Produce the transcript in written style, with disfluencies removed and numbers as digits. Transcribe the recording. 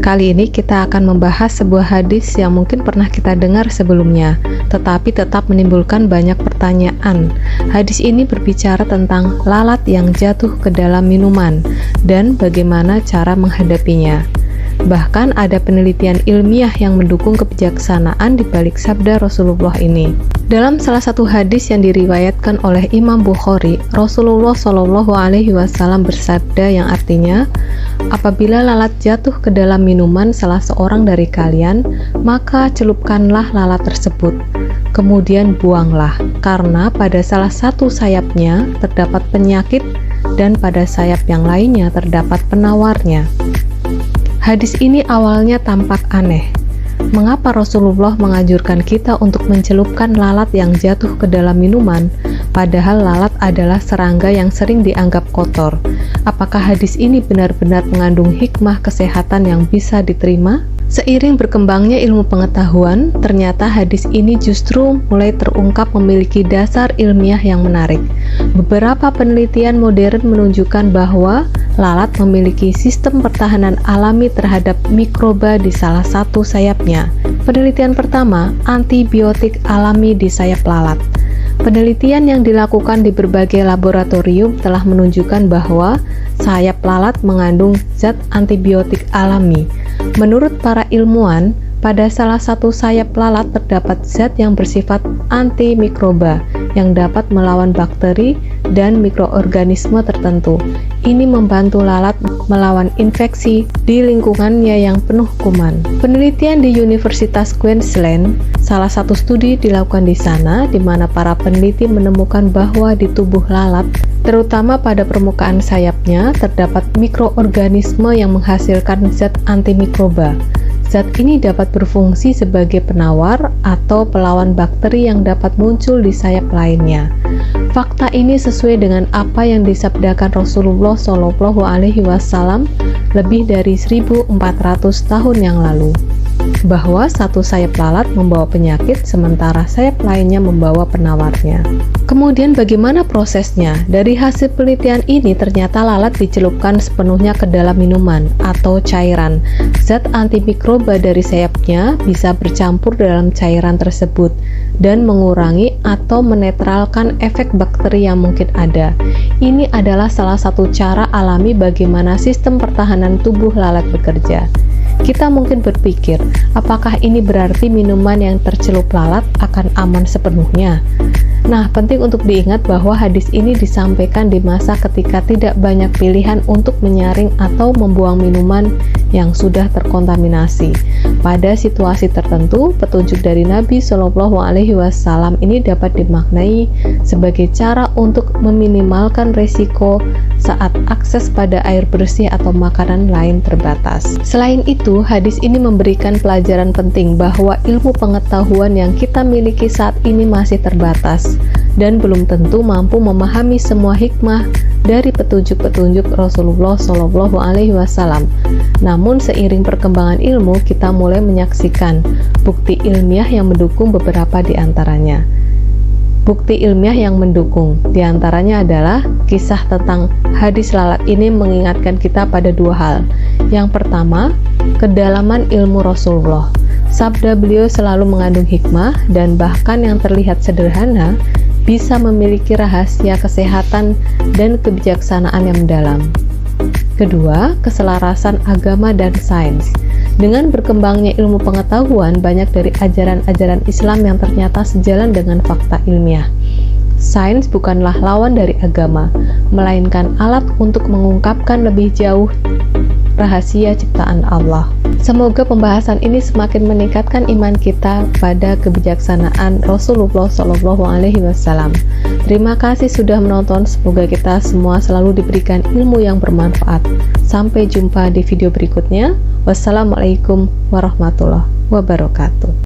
Kali ini kita akan membahas sebuah hadis yang mungkin pernah kita dengar sebelumnya, tetapi tetap menimbulkan banyak pertanyaan. Hadis ini berbicara tentang lalat yang jatuh ke dalam minuman dan bagaimana cara menghadapinya. Bahkan ada penelitian ilmiah yang mendukung kebijaksanaan di balik sabda Rasulullah ini. Dalam salah satu hadis yang diriwayatkan oleh Imam Bukhari, Rasulullah Shallallahu Alaihi Wasallam bersabda yang artinya, apabila lalat jatuh ke dalam minuman salah seorang dari kalian, maka celupkanlah lalat tersebut, kemudian buanglah, karena pada salah satu sayapnya terdapat penyakit dan pada sayap yang lainnya terdapat penawarnya. Hadis ini awalnya tampak aneh. Mengapa Rasulullah menganjurkan kita untuk mencelupkan lalat yang jatuh ke dalam minuman, padahal lalat adalah serangga yang sering dianggap kotor? Apakah hadis ini benar-benar mengandung hikmah kesehatan yang bisa diterima? Seiring berkembangnya ilmu pengetahuan, ternyata hadis ini justru mulai terungkap memiliki dasar ilmiah yang menarik. Beberapa penelitian modern menunjukkan bahwa lalat memiliki sistem pertahanan alami terhadap mikroba di salah satu sayapnya. Penelitian pertama, antibiotik alami di sayap lalat. Penelitian yang dilakukan di berbagai laboratorium telah menunjukkan bahwa sayap lalat mengandung zat antibiotik alami. Menurut para ilmuwan, pada salah satu sayap lalat terdapat zat yang bersifat antimikroba yang dapat melawan bakteri dan mikroorganisme tertentu. Ini membantu lalat melawan infeksi di lingkungannya yang penuh kuman. Penelitian di Universitas Queensland, salah satu studi dilakukan di sana, di mana para peneliti menemukan bahwa di tubuh lalat, terutama pada permukaan sayapnya, terdapat mikroorganisme yang menghasilkan zat antimikroba. Zat ini dapat berfungsi sebagai penawar atau pelawan bakteri yang dapat muncul di sayap lainnya. Fakta ini sesuai dengan apa yang disabdakan Rasulullah Shallallahu Alaihi Wasallam lebih dari 1400 tahun yang lalu, bahwa satu sayap lalat membawa penyakit sementara sayap lainnya membawa penawarnya. Kemudian bagaimana prosesnya? Dari hasil penelitian ini ternyata lalat dicelupkan sepenuhnya ke dalam minuman atau cairan. Zat antimikroba dari sayapnya bisa bercampur dalam cairan tersebut dan mengurangi atau menetralkan efek bakteri yang mungkin ada. Ini adalah salah satu cara alami bagaimana sistem pertahanan tubuh lalat bekerja. Kita mungkin berpikir, apakah ini berarti minuman yang tercelup lalat akan aman sepenuhnya? Nah, penting untuk diingat bahwa hadis ini disampaikan di masa ketika tidak banyak pilihan untuk menyaring atau membuang minuman yang sudah terkontaminasi. Pada situasi tertentu, petunjuk dari Nabi Shallallahu Alaihi Wasallam ini dapat dimaknai sebagai cara untuk meminimalkan risiko saat akses pada air bersih atau makanan lain terbatas. Selain itu, hadis ini memberikan pelajaran penting bahwa ilmu pengetahuan yang kita miliki saat ini masih terbatas dan belum tentu mampu memahami semua hikmah dari petunjuk-petunjuk Rasulullah Shallallahu Alaihi Wasallam. Namun seiring perkembangan ilmu, kita mulai menyaksikan bukti ilmiah yang mendukung beberapa di antaranya. Bukti ilmiah yang mendukung diantaranya adalah kisah tentang hadis lalat ini mengingatkan kita pada dua hal. Yang pertama, kedalaman ilmu Rasulullah. Sabda beliau selalu mengandung hikmah dan bahkan yang terlihat sederhana bisa memiliki rahasia kesehatan dan kebijaksanaan yang mendalam. Kedua, keselarasan agama dan sains. Dengan berkembangnya ilmu pengetahuan, banyak dari ajaran-ajaran Islam yang ternyata sejalan dengan fakta ilmiah. Sains bukanlah lawan dari agama, melainkan alat untuk mengungkapkan lebih jauh rahasia ciptaan Allah. Semoga pembahasan ini semakin meningkatkan iman kita pada kebijaksanaan Rasulullah Shallallahu Alaihi Wasallam. Terima kasih sudah menonton. Semoga kita semua selalu diberikan ilmu yang bermanfaat. Sampai jumpa di video berikutnya. Wassalamualaikum warahmatullahi wabarakatuh.